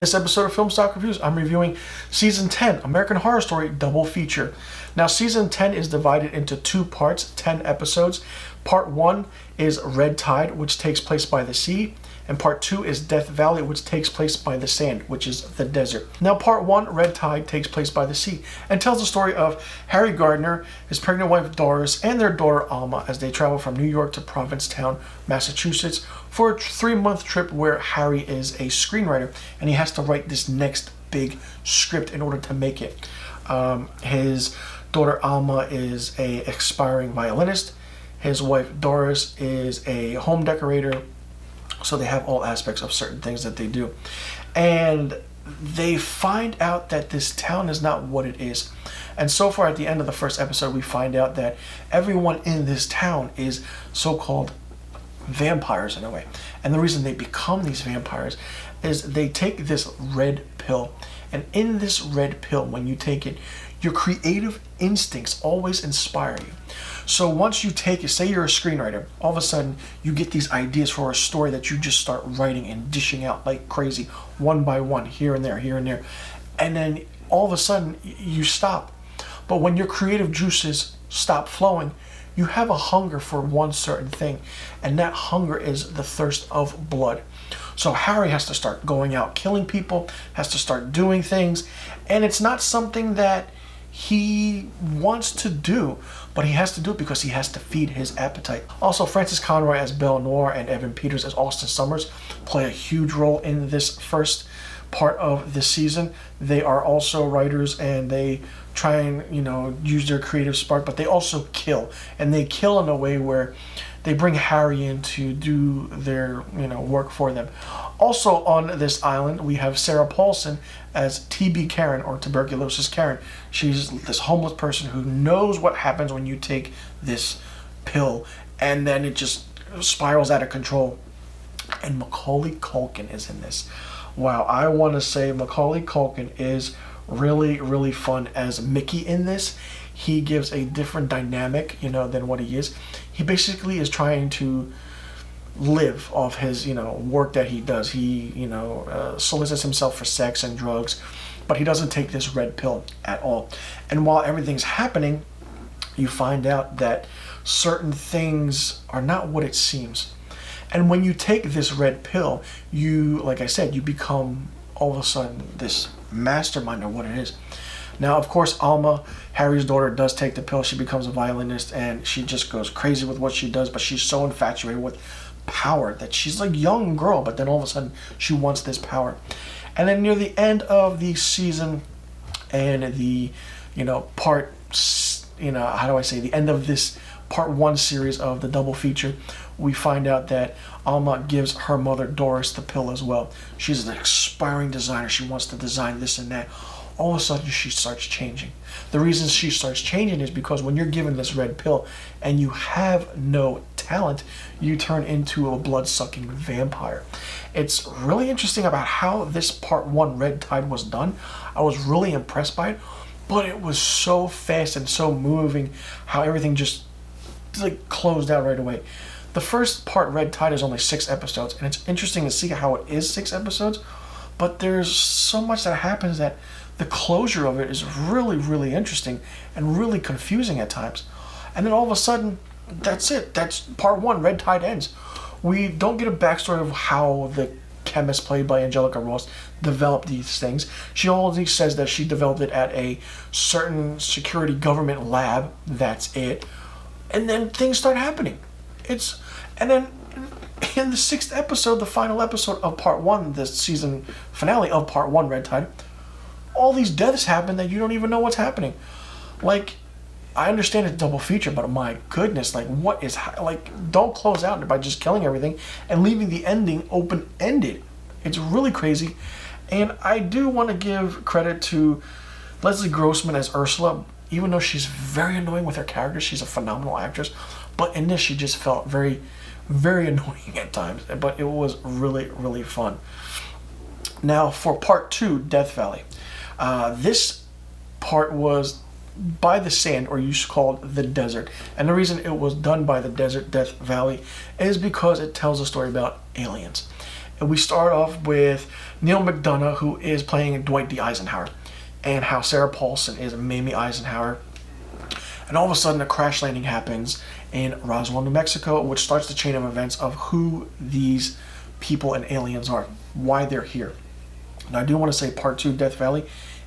This episode of Film Stock Reviews, I'm reviewing Season 10, American Horror Story Double Feature. Now, Season 10 is divided into two parts, 10 episodes. Part 1 is Red Tide, which takes place by the sea, and Part 2 is Death Valley, which takes place by the sand, which is the desert. Now, Part 1, Red Tide, takes place by the sea, and tells the story of Harry Gardner, his pregnant wife Doris, and their daughter Alma as they travel from New York to Provincetown, Massachusetts, for a 3-month trip where Harry is a screenwriter, and he has to write this next big script in order to make it. His daughter Alma is a aspiring violinist. His wife Doris is a home decorator. So they have all aspects of certain things that they do. And they find out that this town is not what it is. And so far at the end of the first episode, we find out that everyone in this town is so-called vampires in a way. And the reason they become these vampires is they take this red pill. And in this red pill, when you take it, your creative instincts always inspire you. So once you take it, say you're a screenwriter, all of a sudden you get these ideas for a story that you just start writing and dishing out like crazy, one by one, here and there, here and there. And then all of a sudden you stop. But when your creative juices stop flowing, you have a hunger for one certain thing. And that hunger is the thirst of blood. So Harry has to start going out killing people, has to start doing things. And it's not something that he wants to do, but he has to do it because he has to feed his appetite. Also, Frances Conroy as Belle Noire and Evan Peters as Austin Summers play a huge role in this first part of the season. They are also writers and they try and, use their creative spark, but they also kill. And they kill in a way where they bring Harry in to do their, work for them. Also on this island, we have Sarah Paulson as TB Karen, or Tuberculosis Karen. She's this homeless person who knows what happens when you take this pill, and then it just spirals out of control. And Macaulay Culkin is in this. Wow, I want to say Macaulay Culkin is really, really fun as Mickey in this. He gives a different dynamic, than what he is. He basically is trying to live off his, work that he does. He, solicits himself for sex and drugs, but he doesn't take this red pill at all. And while everything's happening, you find out that certain things are not what it seems. And when you take this red pill, you, like I said, you become all of a sudden this mastermind of what it is. Now, of course, Alma, Harry's daughter, does take the pill. She becomes a violinist, and she just goes crazy with what she does, but she's so infatuated with power that she's like a young girl, but then all of a sudden she wants this power. And then near the end of the season and the, part, the end of this part 1 series of the double feature, we find out that Alma gives her mother Doris the pill as well. She's an aspiring designer. She wants to design this and that. All of a sudden she starts changing. The reason she starts changing is because when you're given this red pill and you have no talent, you turn into a blood-sucking vampire. It's really interesting about how this part 1 Red Tide was done. I was really impressed by it, but it was so fast and so moving how everything just closed out right away. The first part, Red Tide, is only 6 episodes, and it's interesting to see how it is 6 episodes, but there's so much that happens that the closure of it is really, really interesting and really confusing at times. And then all of a sudden, that's it. That's part 1, Red Tide ends. We don't get a backstory of how the chemist played by Angelica Ross developed these things. She only says that she developed it at a certain security government lab. That's it. And then things start happening. And then in the 6th episode, the final episode of part 1, the season finale of part 1, Red Tide, all these deaths happen that you don't even know what's happening. I understand it's a double feature, but my goodness, what is, don't close out by just killing everything and leaving the ending open-ended. It's really crazy. And I do want to give credit to Leslie Grossman as Ursula. Even though she's very annoying with her character, she's a phenomenal actress. But in this, she just felt very, very annoying at times. But it was really, really fun. Now, for part 2, Death Valley. This part was by the sand, or you call it the desert. And the reason it was done by the desert, Death Valley, is because it tells a story about aliens. And we start off with Neil McDonough, who is playing Dwight D. Eisenhower, and how Sarah Paulson is Mamie Eisenhower. And all of a sudden, a crash landing happens in Roswell, New Mexico, which starts the chain of events of who these people and aliens are, why they're here. And I do want to say part 2, Death Valley,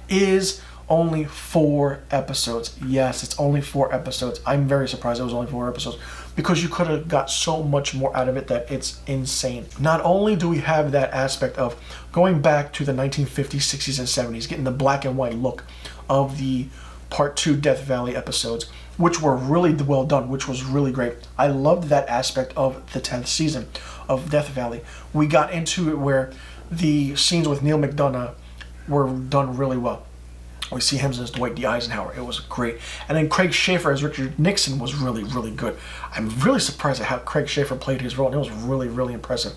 is only 4 episodes. Yes, it's only 4 episodes. I'm very surprised it was only 4 episodes, because you could have got so much more out of it that it's insane. Not only do we have that aspect of going back to the 1950s, 60s, and 70s, getting the black and white look of the part 2 Death Valley episodes, which were really well done, which was really great. I loved that aspect of the 10th season of Death Valley. We got into it where the scenes with Neil McDonough were done really well. We see him as Dwight D. Eisenhower. It was great. And then Craig Schaefer as Richard Nixon was really, really good. I'm really surprised at how Craig Schaefer played his role. And it was really, really impressive.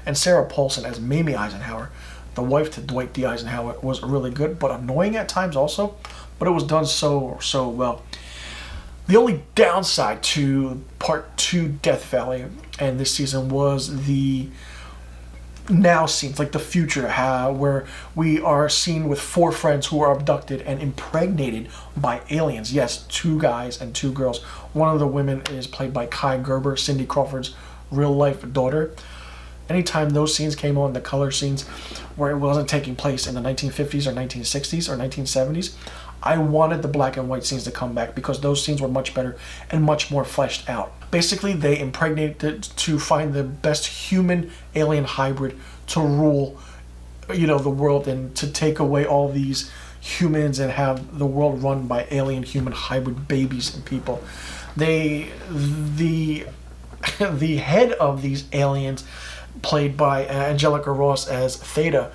And Sarah Paulson as Mamie Eisenhower, the wife to Dwight D. Eisenhower, was really good, but annoying at times also. But it was done so well. The only downside to part 2 Death Valley and this season was the now scenes, like the future, where we are seen with 4 friends who are abducted and impregnated by aliens. Yes, 2 guys and 2 girls. One of the women is played by Kai Gerber, Cindy Crawford's real-life daughter. Anytime those scenes came on, the color scenes, where it wasn't taking place in the 1950s or 1960s or 1970s, I wanted the black and white scenes to come back, because those scenes were much better and much more fleshed out. Basically, they impregnated to find the best human-alien hybrid to rule, the world, and to take away all these humans and have the world run by alien-human hybrid babies and people. The head of these aliens, played by Angelica Ross as Theta,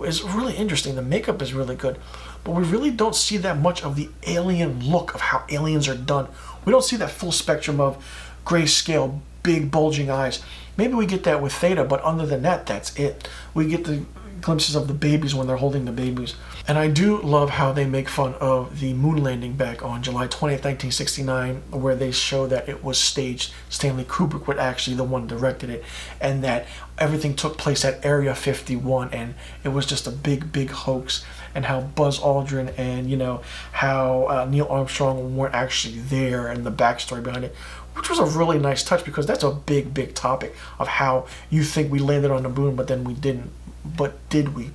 is really interesting. The makeup is really good. But we really don't see that much of the alien look of how aliens are done. We don't see that full spectrum of grayscale, big bulging eyes. Maybe we get that with Theta, but other than that, that's it. We get the glimpses of the babies when they're holding the babies. And I do love how they make fun of the moon landing back on July 20th, 1969, where they show that it was staged. Stanley Kubrick was actually the one directed it, and that everything took place at Area 51, and it was just a big hoax, and how Buzz Aldrin and, how Neil Armstrong weren't actually there, and the backstory behind it, which was a really nice touch, because that's a big topic of how you think we landed on the moon, but then we didn't. But did we?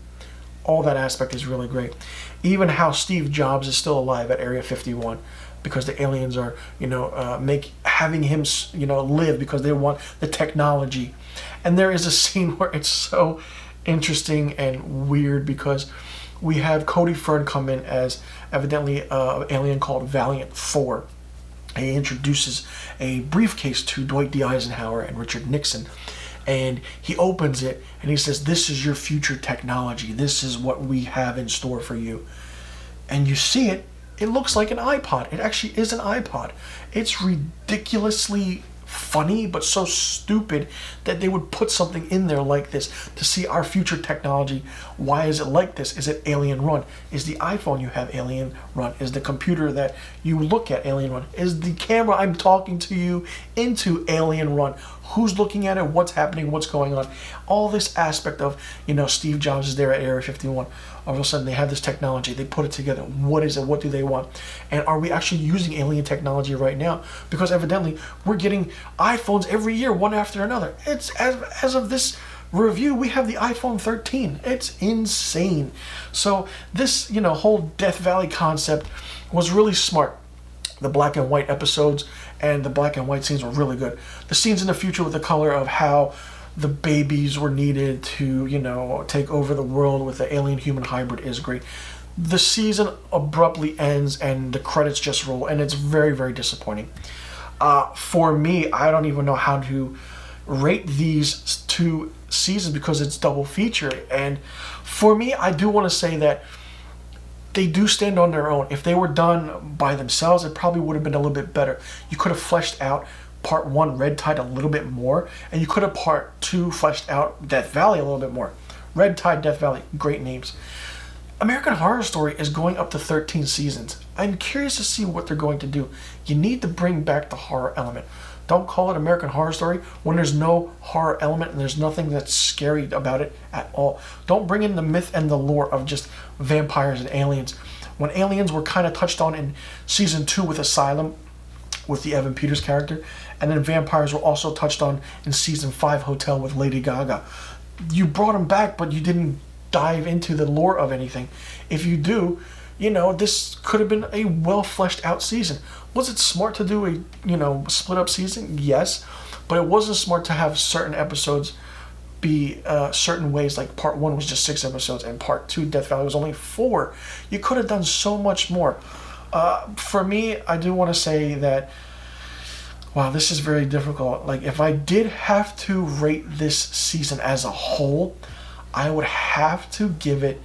All that aspect is really great. Even how Steve Jobs is still alive at Area 51, because the aliens are, having him, live, because they want the technology. And there is a scene where it's so interesting and weird, because we have Cody Fern come in as evidently an alien called Valiant 4. He introduces a briefcase to Dwight D. Eisenhower and Richard Nixon. And he opens it and he says, "This is your future technology. This is what we have in store for you." And you see it, it looks like an iPod. It actually is an iPod. It's ridiculously funny, but so stupid that they would put something in there like this to see our future technology. Why is it like this? Is it alien run? Is the iPhone you have alien run? Is the computer that you look at alien run? Is the camera I'm talking to you into alien run? Who's looking at it? What's happening? What's going on? All this aspect of, Steve Jobs is there at Area 51. All of a sudden they have this technology. They put it together. What is it? What do they want? And are we actually using alien technology right now? Because evidently we're getting iPhones every year, one after another. It's as of this review, we have the iPhone 13. It's insane. So this, whole Death Valley concept was really smart. The black and white episodes and the black and white scenes were really good. The scenes in the future with the color of how the babies were needed to, take over the world with the alien-human hybrid is great. The season abruptly ends and the credits just roll, and it's very, very disappointing. For me, I don't even know how to rate these 2 seasons because it's double feature. And for me, I do want to say that they do stand on their own. If they were done by themselves, it probably would have been a little bit better. You could have fleshed out part 1, Red Tide, a little bit more, and you could have part 2 fleshed out Death Valley a little bit more. Red Tide, Death Valley, great names. American Horror Story is going up to 13 seasons. I'm curious to see what they're going to do. You need to bring back the horror element. Don't call it American Horror Story when there's no horror element and there's nothing that's scary about it at all. Don't bring in the myth and the lore of just vampires and aliens. When aliens were kind of touched on in season 2 with Asylum, with the Evan Peters character, and then vampires were also touched on in season 5 Hotel with Lady Gaga. You brought them back, but you didn't dive into the lore of anything. If you do, you know, this could have been a well fleshed out season. Was it smart to do a, split up season? Yes, but it wasn't smart to have certain episodes be certain ways. Like part 1 was just 6 episodes and part 2 Death Valley was only 4. You could have done so much more. For me, I do want to say that, wow, this is very difficult. Like, if I did have to rate this season as a whole, I would have to give it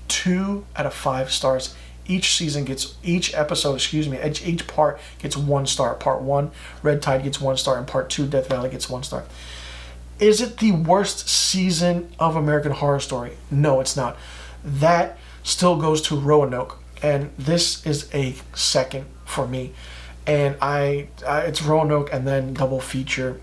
2 out of 5 stars. Each part gets 1 star. Part 1, Red Tide gets 1 star, and part 2, Death Valley gets 1 star. Is it the worst season of American Horror Story? No, it's not. That still goes to Roanoke, and this is a second for me. And it's Roanoke and then double feature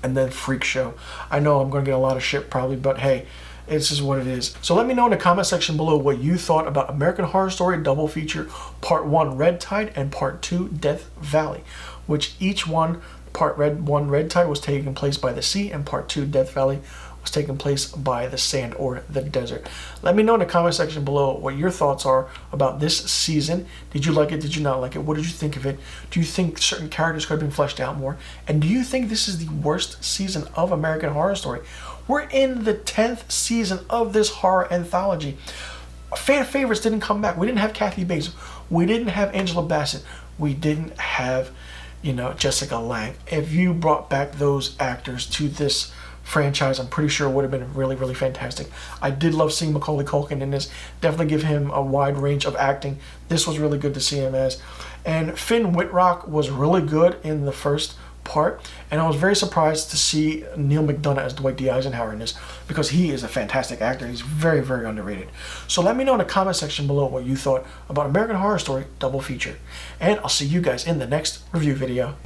and then Freak Show. I know I'm going to get a lot of shit probably, but hey, it's just what it is. So let me know in the comment section below what you thought about American Horror Story double feature, part 1 Red Tide and part 2 Death Valley, which each one, part 1 Red Tide was taking place by the sea, and part 2 Death Valley was taking place by the sand or the desert. Let me know in the comment section below what your thoughts are about this season. Did you like it? Did you not like it? What did you think of it? Do you think certain characters could have been fleshed out more? And do you think this is the worst season of American Horror Story? We're in the 10th season of this horror anthology. Fan favorites didn't come back. We didn't have Kathy Bates. We didn't have Angela Bassett. We didn't have, Jessica Lange. If you brought back those actors to this franchise, I'm pretty sure it would have been really, really fantastic. I did love seeing Macaulay Culkin in this. Definitely give him a wide range of acting. This was really good to see him as. And Finn Wittrock was really good in the first part, and I was very surprised to see Neil McDonough as Dwight D. Eisenhower in this, because he is a fantastic actor. He's very, very underrated. So let me know in the comment section below what you thought about American Horror Story double feature, and I'll see you guys in the next review video.